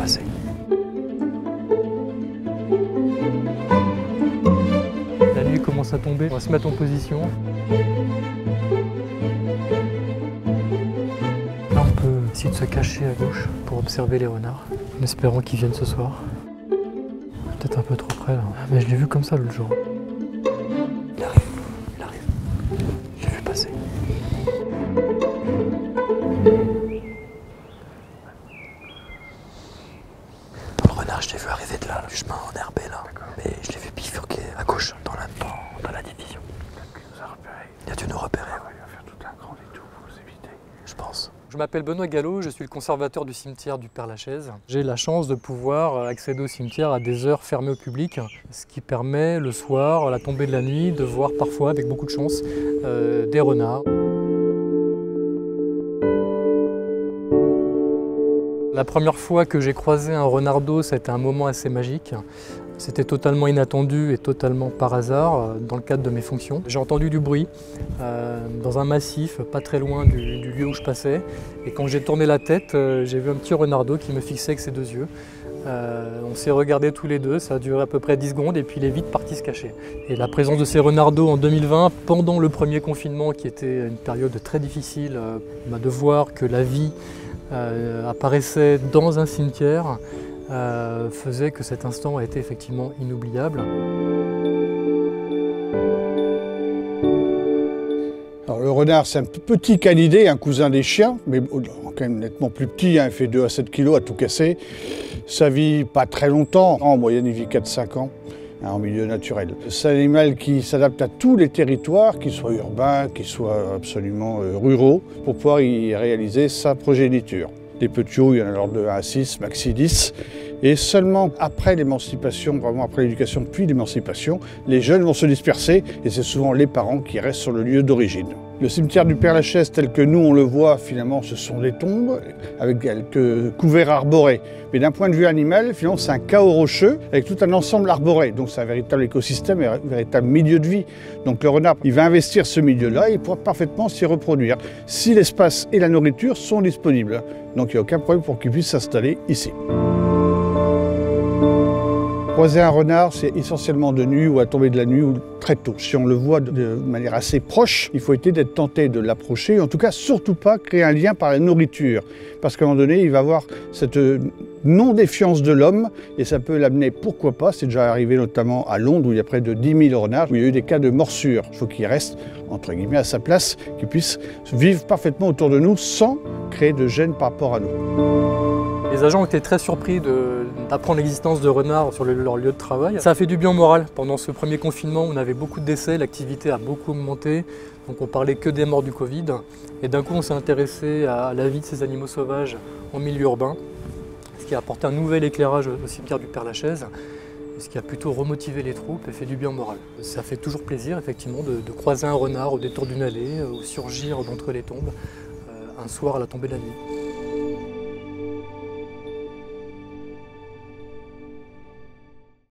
passer. La nuit commence à tomber, on va se mettre en position. Là on peut essayer de se cacher à gauche pour observer les renards, en espérant qu'ils viennent ce soir. Peut-être un peu trop près là, mais je l'ai vu comme ça l'autre jour. Il arrive, il arrive. Je l'ai vu passer. Dans le renard, je l'ai vu arriver de là, le chemin enherbé là. Mais je l'ai vu bifurquer à gauche, dans la division. Il a dû nous repérer. Il va faire tout un grand détour pour nous éviter. Je pense. Je m'appelle Benoît Gallo, je suis le conservateur du cimetière du Père-Lachaise. J'ai la chance de pouvoir accéder au cimetière à des heures fermées au public, ce qui permet le soir, à la tombée de la nuit, de voir parfois, avec beaucoup de chance, des renards. La première fois que j'ai croisé un renardeau, ça a été un moment assez magique. C'était totalement inattendu et totalement par hasard dans le cadre de mes fonctions. J'ai entendu du bruit dans un massif pas très loin du lieu où je passais. Et quand j'ai tourné la tête, j'ai vu un petit renardeau qui me fixait avec ses deux yeux. On s'est regardés tous les deux, ça a duré à peu près 10 secondes et puis il est vite parti se cacher. Et la présence de ces renardeaux en 2020, pendant le premier confinement qui était une période très difficile, de voir que la vie apparaissait dans un cimetière, faisait que cet instant a été effectivement inoubliable. Alors, le renard, c'est un petit canidé, un cousin des chiens, mais quand même nettement plus petit, hein, il fait 2 à 7 kg à tout casser. Ça vit pas très longtemps, en moyenne il vit 4-5 ans. En milieu naturel. C'est un animal qui s'adapte à tous les territoires, qu'ils soient urbains, qu'ils soient absolument ruraux, pour pouvoir y réaliser sa progéniture. Les petits hauts, il y en a alors de 1 à 6, maxi 10. Et seulement après l'émancipation, vraiment après l'éducation puis l'émancipation, les jeunes vont se disperser et c'est souvent les parents qui restent sur le lieu d'origine. Le cimetière du Père-Lachaise tel que nous on le voit, finalement ce sont des tombes avec quelques couverts arborés. Mais d'un point de vue animal, finalement c'est un chaos rocheux avec tout un ensemble arboré. Donc c'est un véritable écosystème et un véritable milieu de vie. Donc le renard, il va investir ce milieu-là et il pourra parfaitement s'y reproduire si l'espace et la nourriture sont disponibles. Donc il n'y a aucun problème pour qu'il puisse s'installer ici. Croiser un renard, c'est essentiellement de nuit ou à tomber de la nuit ou très tôt. Si on le voit de manière assez proche, il faut éviter d'être tenté de l'approcher, en tout cas surtout pas créer un lien par la nourriture. Parce qu'à un moment donné, il va avoir cette non-défiance de l'homme et ça peut l'amener, pourquoi pas, c'est déjà arrivé notamment à Londres où il y a près de 10 000 renards, où il y a eu des cas de morsure. Il faut qu'il reste, entre guillemets, à sa place, qu'il puisse vivre parfaitement autour de nous sans créer de gêne par rapport à nous. Les agents ont été très surpris d'apprendre l'existence de renards sur leur lieu de travail. Ça a fait du bien au moral. Pendant ce premier confinement, on avait beaucoup de décès, l'activité a beaucoup augmenté, donc on parlait que des morts du Covid. Et d'un coup, on s'est intéressé à la vie de ces animaux sauvages en milieu urbain, ce qui a apporté un nouvel éclairage au cimetière du Père-Lachaise, ce qui a plutôt remotivé les troupes et fait du bien au moral. Ça fait toujours plaisir, effectivement, de croiser un renard au détour d'une allée ou surgir d'entre les tombes un soir à la tombée de la nuit.